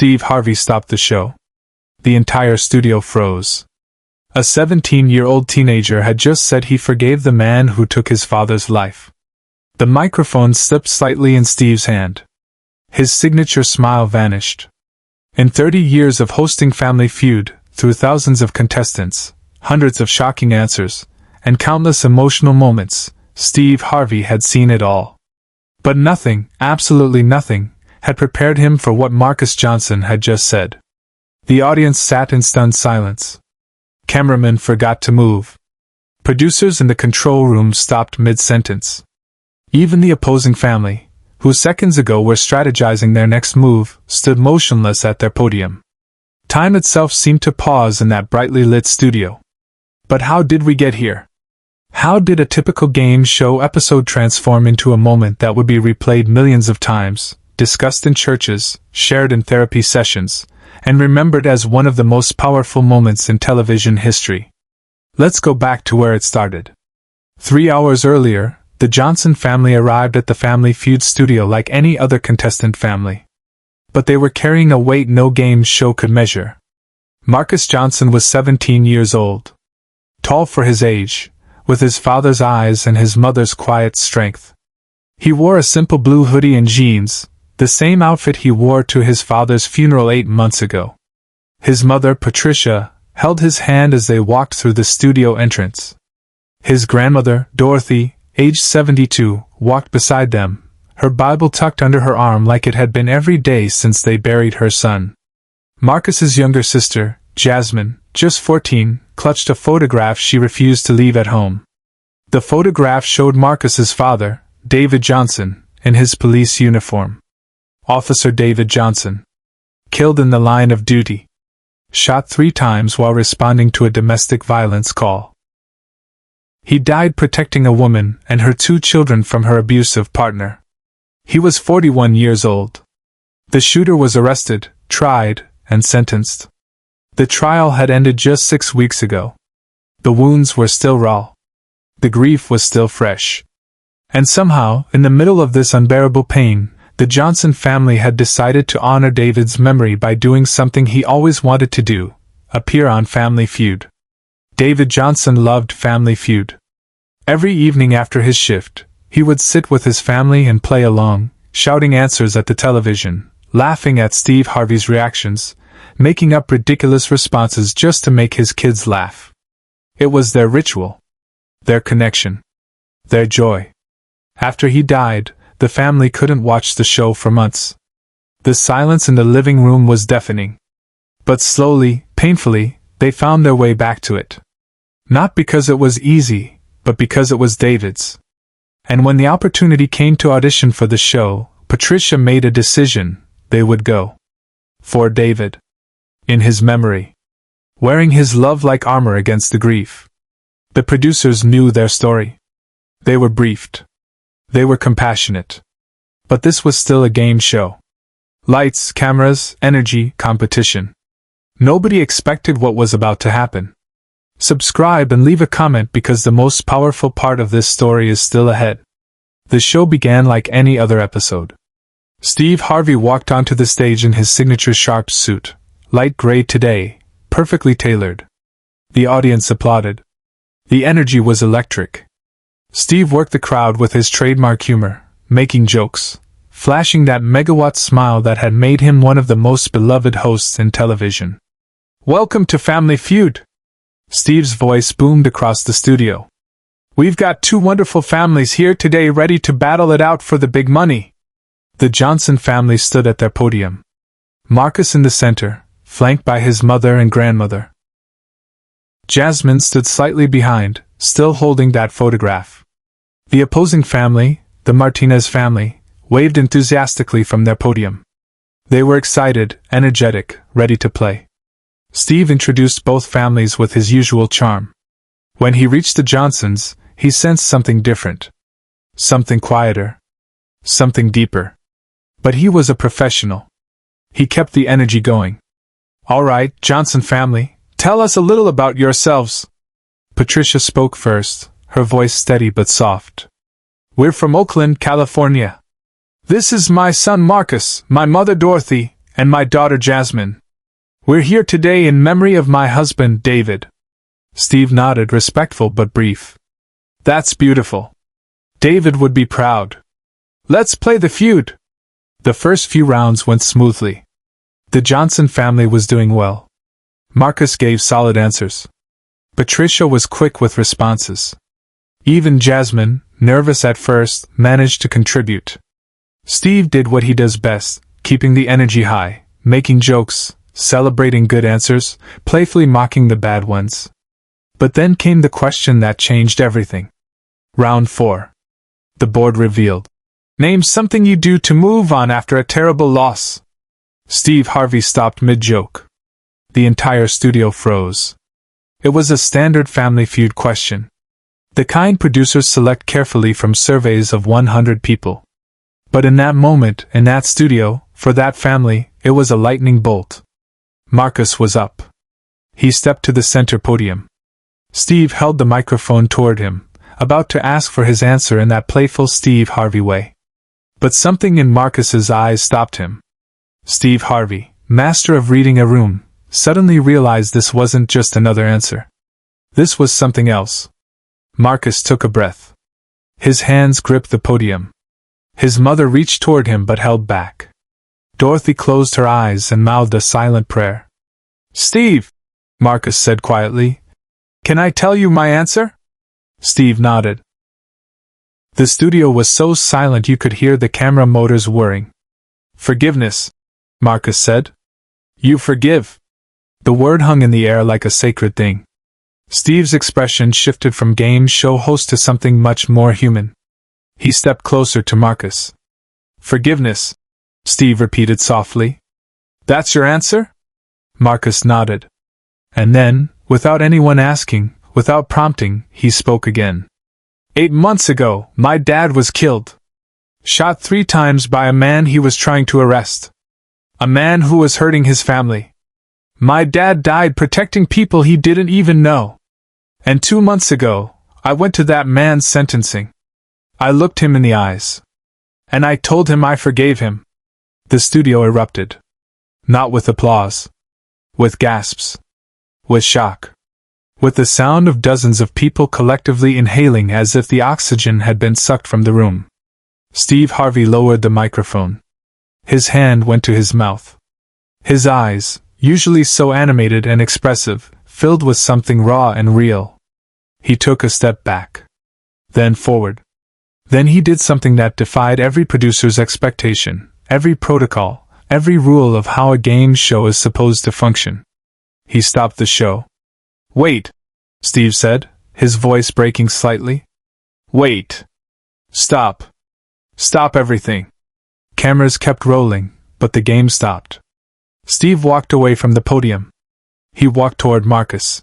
Steve Harvey stopped the show. The entire studio froze. A 17-year-old teenager had just said he forgave the man who took his father's life. The microphone slipped slightly in Steve's hand. His signature smile vanished. In 30 years of hosting Family Feud, through thousands of contestants, hundreds of shocking answers, and countless emotional moments, Steve Harvey had seen it all. But nothing, absolutely nothing, had prepared him for what Marcus Johnson had just said. The audience sat in stunned silence. Cameramen forgot to move. Producers in the control room stopped mid-sentence. Even the opposing family, who seconds ago were strategizing their next move, stood motionless at their podium. Time itself seemed to pause in that brightly lit studio. But how did we get here? How did a typical game show episode transform into a moment that would be replayed millions of times, discussed in churches, shared in therapy sessions, and remembered as one of the most powerful moments in television history? Let's go back to where it started. 3 hours earlier, the Johnson family arrived at the Family Feud studio like any other contestant family. But they were carrying a weight no game show could measure. Marcus Johnson was 17 years old. Tall for his age, with his father's eyes and his mother's quiet strength. He wore a simple blue hoodie and jeans, the same outfit he wore to his father's funeral 8 months ago. His mother, Patricia, held his hand as they walked through the studio entrance. His grandmother, Dorothy, aged 72, walked beside them, her Bible tucked under her arm like it had been every day since they buried her son. Marcus's younger sister, Jasmine, just 14, clutched a photograph she refused to leave at home. The photograph showed Marcus's father, David Johnson, in his police uniform. Officer David Johnson. Killed in the line of duty. Shot 3 times while responding to a domestic violence call. He died protecting a woman and her 2 children from her abusive partner. He was 41 years old. The shooter was arrested, tried, and sentenced. The trial had ended just 6 weeks ago. The wounds were still raw. The grief was still fresh. And somehow, in the middle of this unbearable pain, the Johnson family had decided to honor David's memory by doing something he always wanted to do: appear on Family Feud. David Johnson loved Family Feud. Every evening after his shift, he would sit with his family and play along, shouting answers at the television, laughing at Steve Harvey's reactions, making up ridiculous responses just to make his kids laugh. It was their ritual. Their connection. Their joy. After he died, the family couldn't watch the show for months. The silence in the living room was deafening. But slowly, painfully, they found their way back to it. Not because it was easy, but because it was David's. And when the opportunity came to audition for the show, Patricia made a decision: they would go. For David. In his memory. Wearing his love like armor against the grief. The producers knew their story. They were briefed. They were compassionate. But this was still a game show. Lights, cameras, energy, competition. Nobody expected what was about to happen. Subscribe and leave a comment because the most powerful part of this story is still ahead. The show began like any other episode. Steve Harvey walked onto the stage in his signature sharp suit, light gray today, perfectly tailored. The audience applauded. The energy was electric. Steve worked the crowd with his trademark humor, making jokes, flashing that megawatt smile that had made him one of the most beloved hosts in television. "Welcome to Family Feud!" Steve's voice boomed across the studio. "We've got 2 wonderful families here today ready to battle it out for the big money." The Johnson family stood at their podium. Marcus in the center, flanked by his mother and grandmother. Jasmine stood slightly behind, still holding that photograph. The opposing family, the Martinez family, waved enthusiastically from their podium. They were excited, energetic, ready to play. Steve introduced both families with his usual charm. When he reached the Johnsons, he sensed something different. Something quieter. Something deeper. But he was a professional. He kept the energy going. "All right, Johnson family, tell us a little about yourselves." Patricia spoke first, her voice steady but soft. "We're from Oakland, California. This is my son Marcus, my mother Dorothy, and my daughter Jasmine. We're here today in memory of my husband, David. Steve nodded, respectful but brief. That's beautiful. David would be proud. Let's play the feud. The first few rounds went smoothly. The Johnson family was doing well. Marcus gave solid answers. Patricia was quick with responses. Even Jasmine, nervous at first, managed to contribute. Steve did what he does best, keeping the energy high, making jokes, celebrating good answers, playfully mocking the bad ones. But then came the question that changed everything. Round 4. The board revealed. Name something you do to move on after a terrible loss. Steve Harvey stopped mid-joke. The entire studio froze. It was a standard Family Feud question. The kind producers select carefully from surveys of 100 people. But in that moment, in that studio, for that family, it was a lightning bolt. Marcus was up. He stepped to the center podium. Steve held the microphone toward him, about to ask for his answer in that playful Steve Harvey way. But something in Marcus's eyes stopped him. Steve Harvey, master of reading a room, suddenly realized this wasn't just another answer. This was something else. Marcus took a breath. His hands gripped the podium. His mother reached toward him but held back. Dorothy closed her eyes and mouthed a silent prayer. Steve, Marcus said quietly, can I tell you my answer? Steve nodded. The studio was so silent you could hear the camera motors whirring. Forgiveness, Marcus said. You forgive. The word hung in the air like a sacred thing. Steve's expression shifted from game show host to something much more human. He stepped closer to Marcus. Forgiveness, Steve repeated softly. That's your answer? Marcus nodded. And then, without anyone asking, without prompting, he spoke again. 8 months ago, my dad was killed. Shot 3 times by a man he was trying to arrest. A man who was hurting his family. My dad died protecting people he didn't even know. And 2 months ago, I went to that man's sentencing. I looked him in the eyes. And I told him I forgave him. The studio erupted. Not with applause. With gasps. With shock. With the sound of dozens of people collectively inhaling as if the oxygen had been sucked from the room. Steve Harvey lowered the microphone. His hand went to his mouth. His eyes, usually so animated and expressive, filled with something raw and real. He took a step back. Then forward. Then he did something that defied every producer's expectation, every protocol, every rule of how a game show is supposed to function. He stopped the show. Wait, Steve said, his voice breaking slightly. Wait. Stop. Stop everything. Cameras kept rolling, but the game stopped. Steve walked away from the podium. He walked toward Marcus.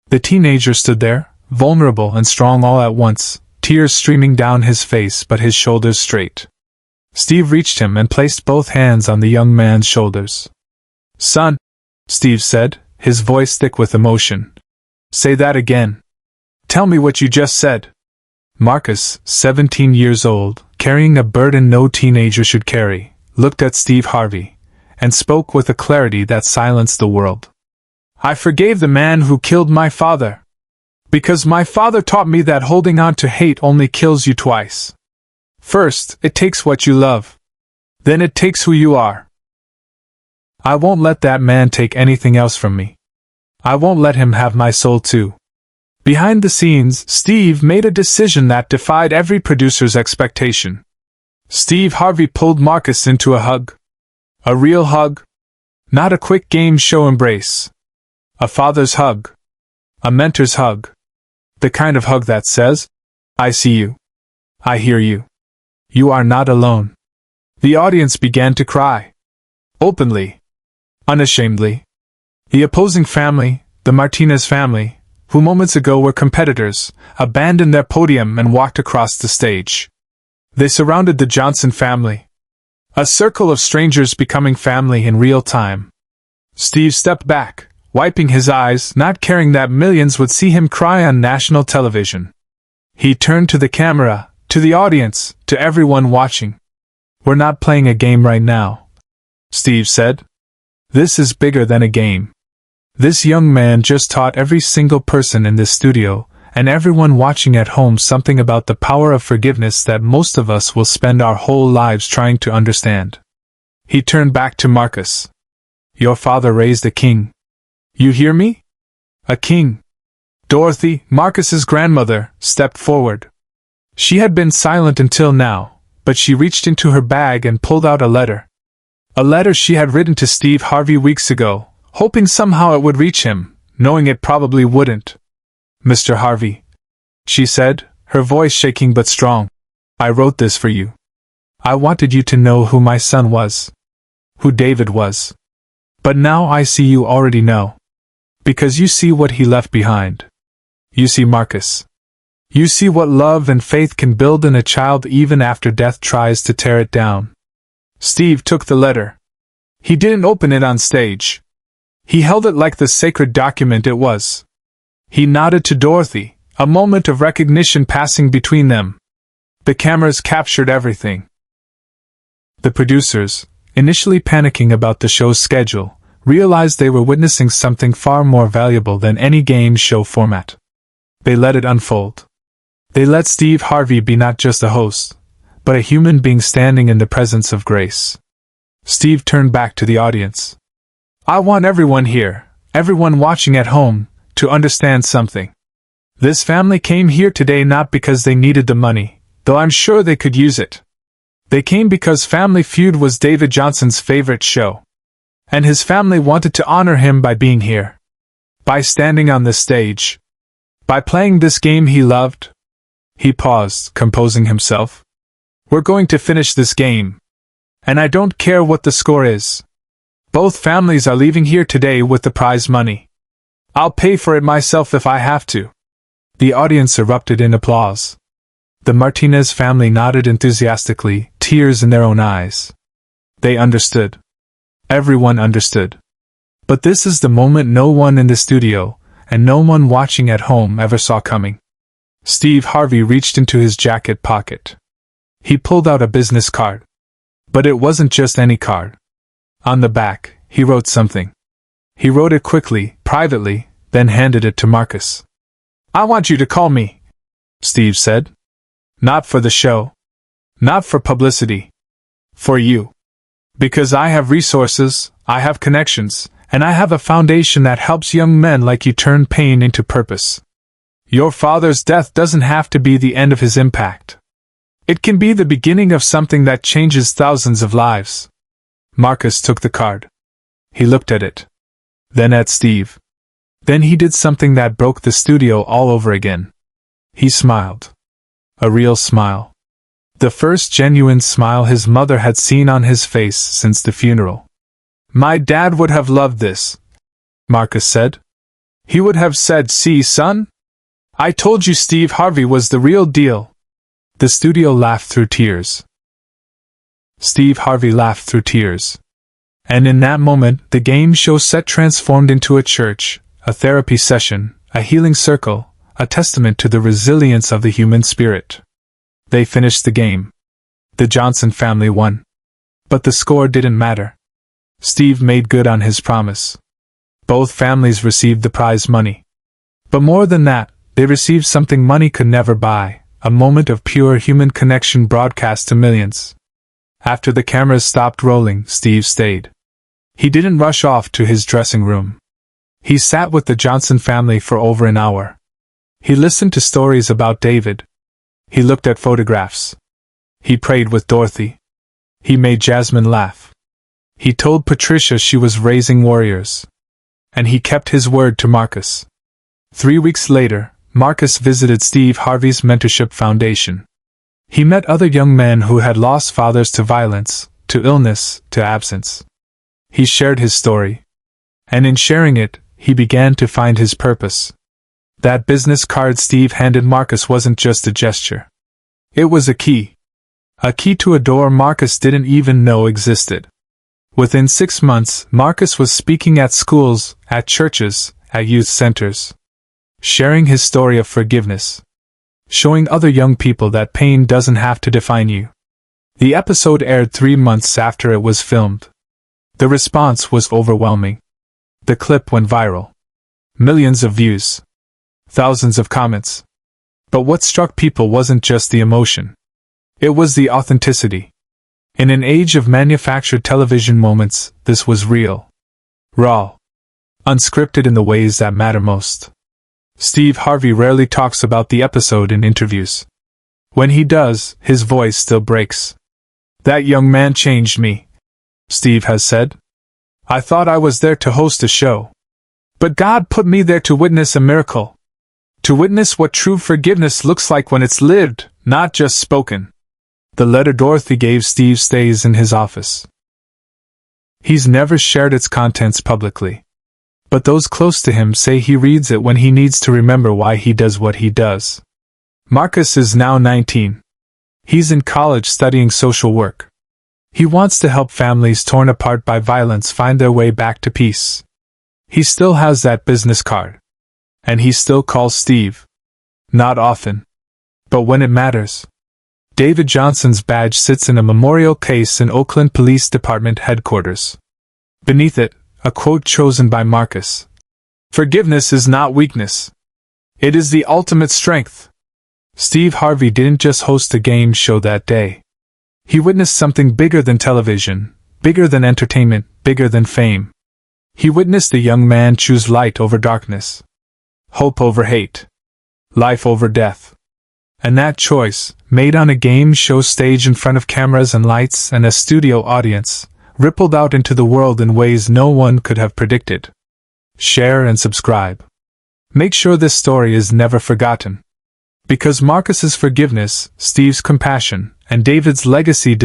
The teenager stood there, vulnerable and strong all at once, tears streaming down his face but his shoulders straight. Steve reached him and placed both hands on the young man's shoulders. Son, Steve said, his voice thick with emotion. Say that again. Tell me what you just said. Marcus, 17 years old, carrying a burden no teenager should carry, looked at Steve Harvey, and spoke with a clarity that silenced the world. I forgave the man who killed my father. Because my father taught me that holding on to hate only kills you twice. First, it takes what you love. Then it takes who you are. I won't let that man take anything else from me. I won't let him have my soul too. Behind the scenes, Steve made a decision that defied every producer's expectation. Steve Harvey pulled Marcus into a hug. A real hug. Not a quick game show embrace. A father's hug. A mentor's hug. The kind of hug that says, I see you. I hear you. You are not alone. The audience began to cry. Openly. Unashamedly. The opposing family, the Martinez family, who moments ago were competitors, abandoned their podium and walked across the stage. They surrounded the Johnson family. A circle of strangers becoming family in real time. Steve stepped back, wiping his eyes, not caring that millions would see him cry on national television. He turned to the camera, to the audience, to everyone watching. We're not playing a game right now. Steve said. This is bigger than a game. This young man just taught every single person in this studio, and everyone watching at home, something about the power of forgiveness that most of us will spend our whole lives trying to understand. He turned back to Marcus. Your father raised a king. You hear me? A king. Dorothy, Marcus's grandmother, stepped forward. She had been silent until now, but she reached into her bag and pulled out a letter. A letter she had written to Steve Harvey weeks ago, hoping somehow it would reach him, knowing it probably wouldn't. Mr. Harvey, she said, her voice shaking but strong. I wrote this for you. I wanted you to know who my son was. Who David was. But now I see you already know. Because you see what he left behind. You see Marcus. You see what love and faith can build in a child even after death tries to tear it down. Steve took the letter. He didn't open it on stage. He held it like the sacred document it was. He nodded to Dorothy, a moment of recognition passing between them. The cameras captured everything. The producers, initially panicking about the show's schedule, realized they were witnessing something far more valuable than any game show format. They let it unfold. They let Steve Harvey be not just a host, but a human being standing in the presence of grace. Steve turned back to the audience. I want everyone here, everyone watching at home, to understand something. This family came here today not because they needed the money, though I'm sure they could use it. They came because Family Feud was David Johnson's favorite show. And his family wanted to honor him by being here. By standing on this stage. By playing this game he loved. He paused, composing himself. We're going to finish this game. And I don't care what the score is. Both families are leaving here today with the prize money. I'll pay for it myself if I have to. The audience erupted in applause. The Martinez family nodded enthusiastically, tears in their own eyes. They understood. Everyone understood. But this is the moment no one in the studio, and no one watching at home ever saw coming. Steve Harvey reached into his jacket pocket. He pulled out a business card. But it wasn't just any card. On the back, he wrote something. He wrote it quickly, privately, then handed it to Marcus. I want you to call me, Steve said. Not for the show. Not for publicity. For you. Because I have resources, I have connections, and I have a foundation that helps young men like you turn pain into purpose. Your father's death doesn't have to be the end of his impact. It can be the beginning of something that changes thousands of lives. Marcus took the card. He looked at it. Then at Steve. Then he did something that broke the studio all over again. He smiled. A real smile. The first genuine smile his mother had seen on his face since the funeral. My dad would have loved this, Marcus said. He would have said, see, son? I told you Steve Harvey was the real deal. The studio laughed through tears. Steve Harvey laughed through tears. And in that moment, the game show set transformed into a church, a therapy session, a healing circle, a testament to the resilience of the human spirit. They finished the game. The Johnson family won. But the score didn't matter. Steve made good on his promise. Both families received the prize money. But more than that, they received something money could never buy, a moment of pure human connection broadcast to millions. After the cameras stopped rolling, Steve stayed. He didn't rush off to his dressing room. He sat with the Johnson family for over an hour. He listened to stories about David. He looked at photographs. He prayed with Dorothy. He made Jasmine laugh. He told Patricia she was raising warriors. And he kept his word to Marcus. 3 weeks later, Marcus visited Steve Harvey's Mentorship Foundation. He met other young men who had lost fathers to violence, to illness, to absence. He shared his story. And in sharing it, he began to find his purpose. That business card Steve handed Marcus wasn't just a gesture. It was a key. A key to a door Marcus didn't even know existed. Within 6 months, Marcus was speaking at schools, at churches, at youth centers. Sharing his story of forgiveness. Showing other young people that pain doesn't have to define you. The episode aired 3 months after it was filmed. The response was overwhelming. The clip went viral. Millions of views. Thousands of comments. But what struck people wasn't just the emotion. It was the authenticity. In an age of manufactured television moments, this was real. Raw. Unscripted in the ways that matter most. Steve Harvey rarely talks about the episode in interviews. When he does, his voice still breaks. "That young man changed me," Steve has said. "I thought I was there to host a show. But God put me there to witness a miracle. To witness what true forgiveness looks like when it's lived, not just spoken." The letter Dorothy gave Steve stays in his office. He's never shared its contents publicly. But those close to him say he reads it when he needs to remember why he does what he does. Marcus is now 19. He's in college studying social work. He wants to help families torn apart by violence find their way back to peace. He still has that business card. And he still calls Steve. Not often. But when it matters. David Johnson's badge sits in a memorial case in Oakland Police Department headquarters. Beneath it, a quote chosen by Marcus. "Forgiveness is not weakness. It is the ultimate strength." Steve Harvey didn't just host a game show that day. He witnessed something bigger than television, bigger than entertainment, bigger than fame. He witnessed a young man choose light over darkness. Hope over hate. Life over death. And that choice, made on a game show stage in front of cameras and lights and a studio audience, rippled out into the world in ways no one could have predicted. Share and subscribe. Make sure this story is never forgotten. Because Marcus's forgiveness, Steve's compassion, and David's legacy